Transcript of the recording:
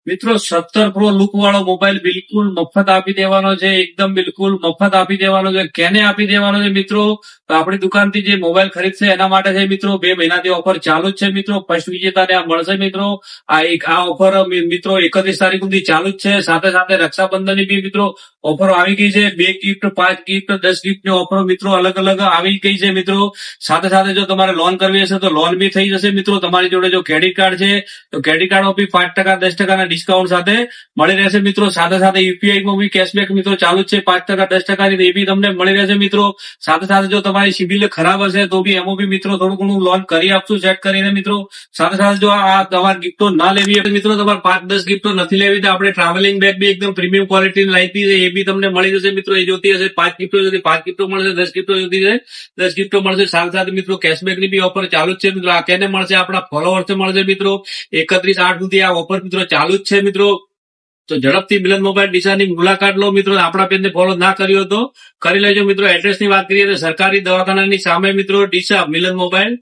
મિત્રો 17 pro look વાળો mobile બિલકુલ મફત આપી દેવાનો છે. એકદમ બિલકુલ મફત આપી દેવાનો છે. કેને આપી દેવાનો છે મિત્રો? તો આપણી દુકાનથી જે મોબાઈલ ખરીદશે એના માટે છે મિત્રો. 2 મહિનાથી ઓફર ચાલુ જ છે મિત્રો. ફર્સ્ટ વિજેતાને આ મળશે મિત્રો. આ ઓફર મિત્રો 31 તારીખ સુધી ચાલુ જ છે. સાથે સાથે રક્ષાબંધનની બી મિત્રો ઓફરો આવી ગઈ છે. 2 ગિફ્ટ, 5 ગિફ્ટ, 10 ગિફ્ટની ઓફરો મિત્રો અલગ અલગ આવી ગઈ છે મિત્રો. સાથે સાથે જો તમારે લોન કરવી હશે તો લોન બી થઈ જશે મિત્રો. તમારી જોડે જો ક્રેડિટ કાર્ડ છે તો ક્રેડિટ કાર્ડમાં બી 5%, 10% ડિસ્કાઉન્ટ સાથે મળી રહેશે મિત્રો. સાથે સાથે યુપીઆઈમાં બી કેશબેક મિત્રો ચાલુ જ છે. 5%, 10% એ બી તમને મળી રહેશે મિત્રો. સાથે સાથે જો તમારી સિબિલ ખરાબ હશે તો બી એમાં બી મિત્રો થોડું ઘણું લોન કરી આપશું સેટ કરીને મિત્રો. સાથે સાથે જો આ તમારે ગિફ્ટો ના લેવી હોય મિત્રો, તમારે 5-10 ગિફ્ટો નથી લેવી તો આપણે ટ્રાવેલિંગ બેગ બી એકદમ પ્રીમિયમ ક્વોલિટી લાઈતી છે એ બી તમને મળી જશે મિત્રો. એ જોતી હશે 5 ગિફ્ટો જોતી 5 ગિફ્ટો મળશે. 10 ગિફ્ટો જોતી છે 10 ગિફ્ટો મળશે. સાથે સાથે મિત્રો કેશબેક ની બી ઓફર ચાલુ જ છે મિત્રો. આ કેને મળશે? આપણા ફોલોઅર્સ મળશે મિત્રો. 31/8 સુધી આ ઓફર મિત્રો ચાલુ જ છે મિત્રો. તો ઝડપથી મિલન મોબાઈલ ડીસાની મુલાકાત લો મિત્રો. આપણા પેજને ફોલો ના કર્યો તો કરી લેજો મિત્રો. એડ્રેસની વાત કરીએ તો સરકારી દવાખાનાની સામે મિત્રો ડીસા મિલન મોબાઈલ.